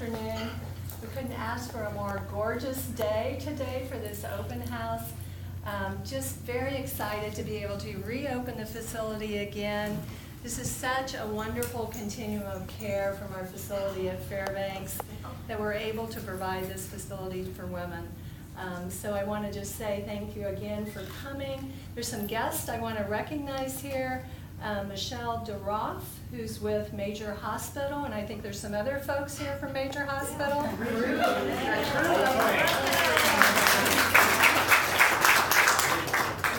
afternoon. We couldn't ask for a more gorgeous day today for this open house. Just very excited to be able to reopen the facility again. This is such a wonderful continuum of care from our facility at Fairbanks that we're able to provide this facility for women. So I want to just say thank you again for coming. There's some guests I want to recognize here. Michelle DeRoth, who's with Major Hospital, and I think there's some other folks here from Major Hospital. And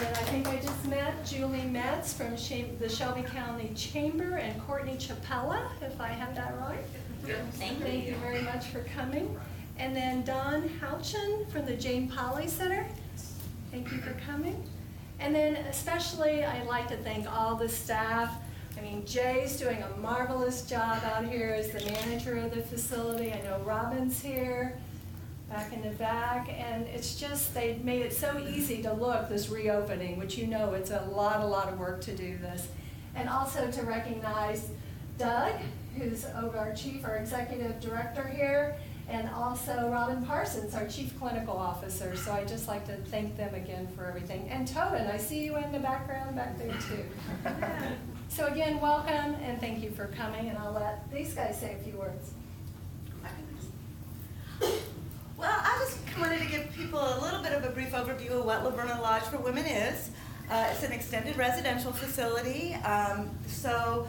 then I think I just met Julie Metz from the Shelby County Chamber, and Courtney Chapella, if I have that right. Thank you very much for coming. And then Don Houchin from the Jane Pauley Center. Thank you for coming. And then especially I'd like to thank all the staff. I mean, Jay's doing a marvelous job out here as the manager of the facility. I know Robin's here, back in the back, and it's just, they made it so easy to look, this reopening, which you know it's a lot of work to do this. And also to recognize Doug, who's our executive director here, and also Robin Parsons, our chief clinical officer. So I'd just like to thank them again for everything. And Tobin, I see you in the background back there too. So again, welcome and thank you for coming, and I'll let these guys say a few words. Well, I just wanted to give people a little bit of a brief overview of what Verna Lodge for Women is. It's an extended residential facility. So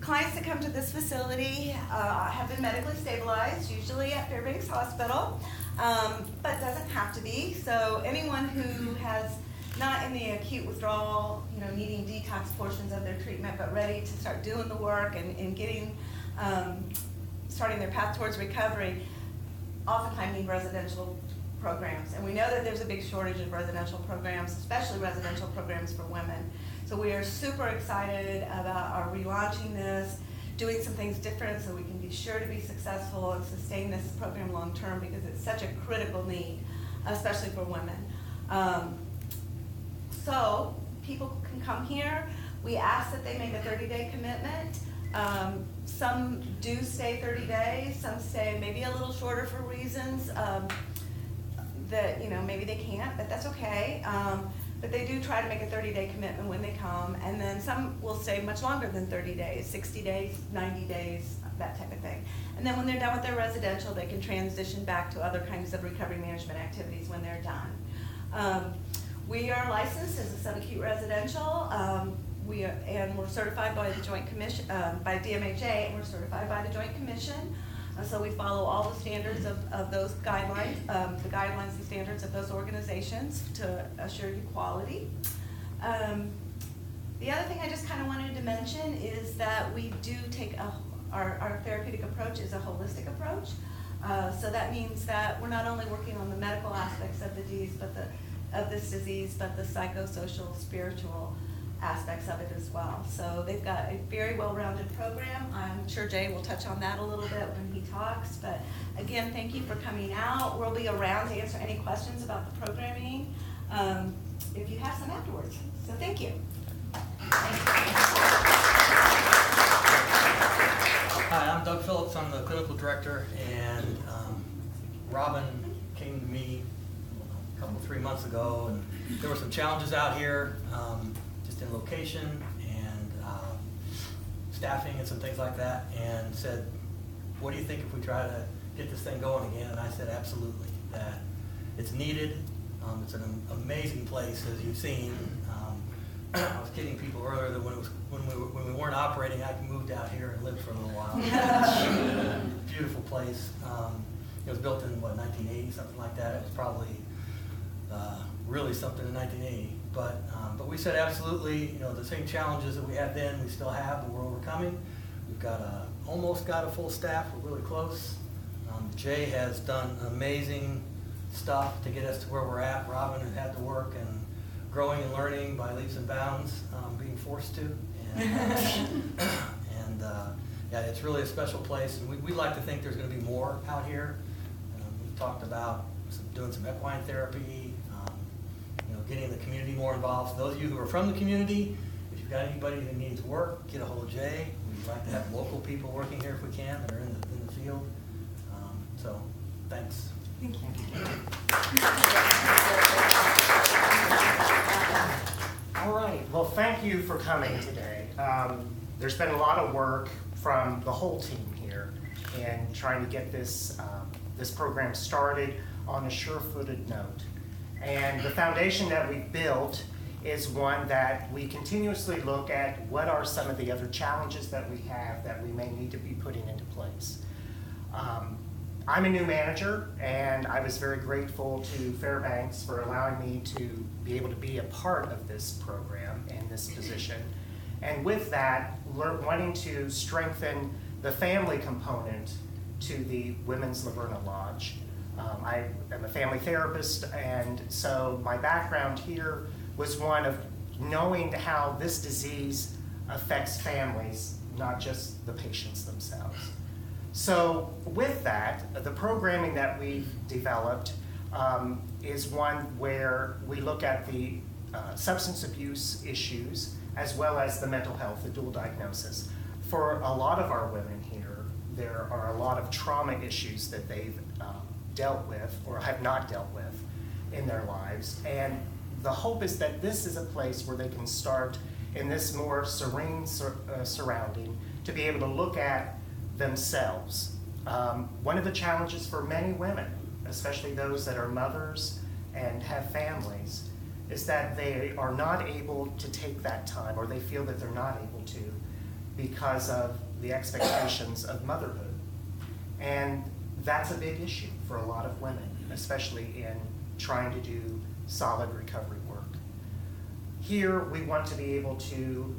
clients that come to this facility have been medically stabilized, usually at Fairbanks Hospital, but doesn't have to be. So anyone who has not in the acute withdrawal, needing detox portions of their treatment, but ready to start doing the work and getting, starting their path towards recovery, oftentimes need residential programs. And we know that there's a big shortage of residential programs, especially residential programs for women. So we are super excited about our relaunching this, doing some things different so we can be sure to be successful and sustain this program long term, because it's such a critical need, especially for women. So people can come here. We ask that they make a 30-day commitment. Some do stay 30 days, some stay maybe a little shorter for reasons that maybe they can't, but that's okay. But they do try to make a 30-day commitment when they come, and then some will stay much longer than 30 days, 60 days, 90 days, that type of thing. And then when they're done with their residential, they can transition back to other kinds of recovery management activities when they're done. We are licensed as a subacute residential. We're certified by the Joint Commission, by DMHA, and we're certified by the Joint Commission. So we follow all the standards of those guidelines, the guidelines and standards of those organizations to assure you quality. The other thing I just kind of wanted to mention is that we do take our therapeutic approach is a holistic approach. So that means that we're not only working on the medical aspects of this disease, but the psychosocial, spiritual aspects of it as well. So they've got a very well-rounded program. I'm sure Jay will touch on that a little bit when he talks, but again, thank you for coming out. We'll be around to answer any questions about the programming if you have some afterwards. So thank you. Hi, I'm Doug Phillips. I'm the clinical director, and Robin came to me a couple, 3 months ago, and there were some challenges out here, just in location and staffing and some things like that, and said, what do you think if we try to get this thing going again? And I said, absolutely, that it's needed. It's an amazing place, as you've seen. I was kidding people earlier that when we weren't operating, I moved out here and lived for a little while. Beautiful place. It was built in 1980, something like that. It was probably really something in 1980. But we said absolutely. The same challenges that we had then, we still have, but we're overcoming. We've almost got a full staff. We're really close. Jay has done amazing stuff to get us to where we're at. Robin has had to work and growing and learning by leaps and bounds, being forced to. And, yeah, it's really a special place. And we like to think there's going to be more out here. We've talked about doing some equine therapy, getting the community more involved. So those of you who are from the community, if you've got anybody who needs work, get a hold of Jay. We'd like to have local people working here if we can that are in the field. Thank you. All right, well, thank you for coming today. There's been a lot of work from the whole team here in trying to get this program started on a sure-footed note. And the foundation that we've built is one that we continuously look at what are some of the other challenges that we have that we may need to be putting into place. I'm a new manager, and I was very grateful to Fairbanks for allowing me to be able to be a part of this program and this position. And with that, wanting to strengthen the family component to the Women's Laverna Lodge. I am a family therapist, and so my background here was one of knowing how this disease affects families, not just the patients themselves. So with that, the programming that we've developed is one where we look at the substance abuse issues as well as the mental health, the dual diagnosis. For a lot of our women here, there are a lot of trauma issues that they've dealt with or have not dealt with in their lives. And the hope is that this is a place where they can start in this more serene surrounding to be able to look at themselves. One of the challenges for many women, especially those that are mothers and have families, is that they are not able to take that time, or they feel that they're not able to because of the expectations of motherhood. And that's a big issue for a lot of women, especially in trying to do solid recovery work. Here, we want to be able to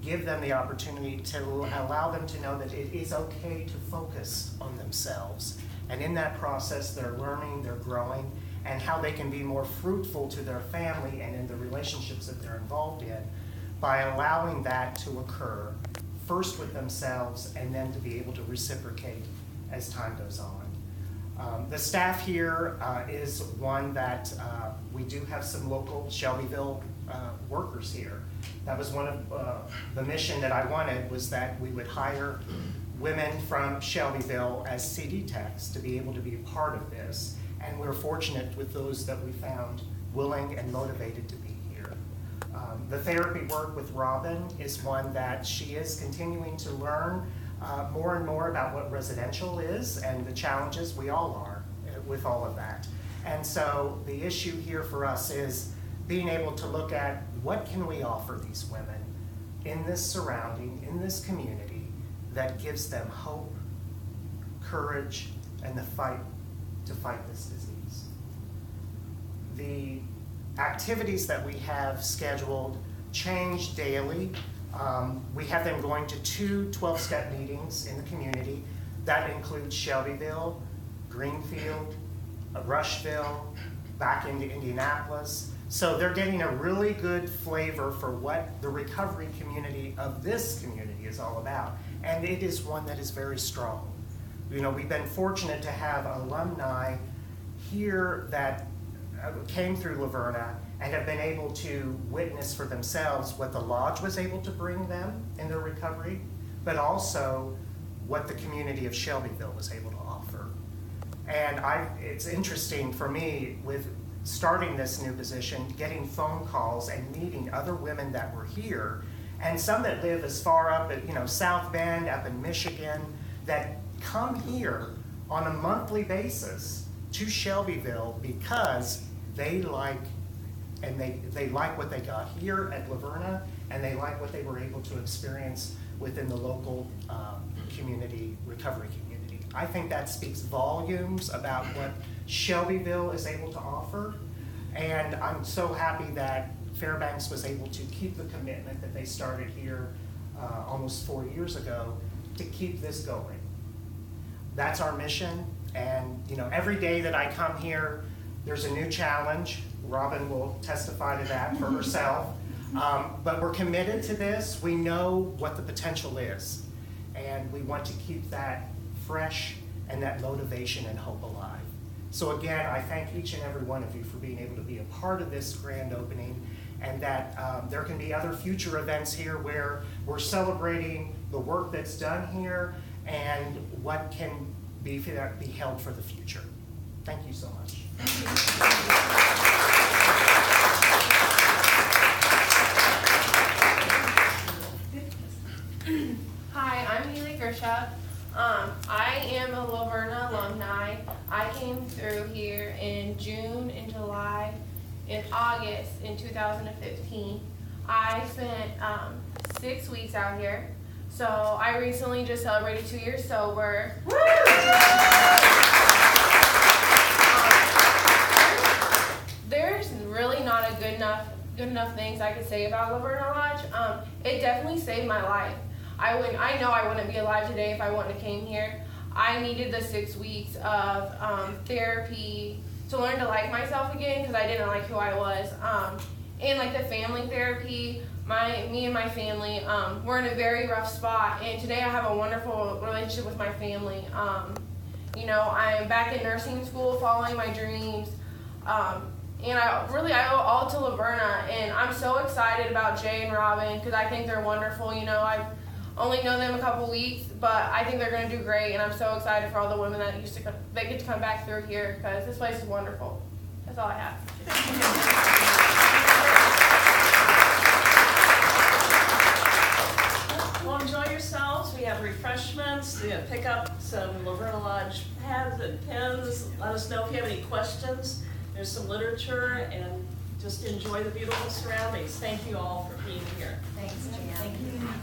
give them the opportunity to allow them to know that it is okay to focus on themselves. And in that process, they're learning, they're growing, and how they can be more fruitful to their family and in the relationships that they're involved in by allowing that to occur, first with themselves and then to be able to reciprocate as time goes on. The staff here is one that we do have some local Shelbyville workers here. That was one of the mission that I wanted, was that we would hire women from Shelbyville as CD techs to be able to be a part of this. And we're fortunate with those that we found willing and motivated to be here. The therapy work with Robin is one that she is continuing to learn more and more about what residential is and the challenges we all are with all of that. And so the issue here for us is being able to look at what can we offer these women in this surrounding, in this community, that gives them hope, courage, and the fight to fight this disease. The activities that we have scheduled change daily. We have them going to 2 12-step meetings in the community. That includes Shelbyville, Greenfield, Rushville, back into Indianapolis. So they're getting a really good flavor for what the recovery community of this community is all about. And it is one that is very strong. You know, we've been fortunate to have alumni here that came through Laverna and have been able to witness for themselves what the lodge was able to bring them in their recovery, but also what the community of Shelbyville was able to offer. And it's interesting for me with starting this new position, getting phone calls and meeting other women that were here, and some that live as far up at South Bend, up in Michigan, that come here on a monthly basis to Shelbyville because they like what they got here at Laverna, and they like what they were able to experience within the local community, recovery community. I think that speaks volumes about what Shelbyville is able to offer, and I'm so happy that Fairbanks was able to keep the commitment that they started here almost 4 years ago to keep this going. That's our mission, and every day that I come here, there's a new challenge. Robin will testify to that for herself. But we're committed to this. We know what the potential is, and we want to keep that fresh and that motivation and hope alive. So again, I thank each and every one of you for being able to be a part of this grand opening, and that there can be other future events here where we're celebrating the work that's done here and what can be held for the future. Thank you so much. Hi, I'm Leanna Ketchup. I am a Verna alumni. I came through here in June, in July, in August in 2015. I spent 6 weeks out here. So I recently just celebrated 2 years sober. There's really not a good enough things I could say about Verna Lodge. It definitely saved my life. I know I wouldn't be alive today if I wouldn't have came here. I needed the 6 weeks of therapy to learn to like myself again because I didn't like who I was. And like the family therapy, me and my family, we're in a very rough spot. And today I have a wonderful relationship with my family. You know, I'm back in nursing school, following my dreams. And I owe all to Verna, and I'm so excited about Jay and Robin because I think they're wonderful. You know, I've only known them a couple weeks, but I think they're going to do great, and I'm so excited for all the women that get to come back through here because this place is wonderful. That's all I have. Well, enjoy yourselves. We have refreshments. Pick up some Verna Lodge pads and pens. Let us know if you have any questions. There's some literature, and just enjoy the beautiful surroundings. Thank you all for being here. Thanks, Jan. Thank you.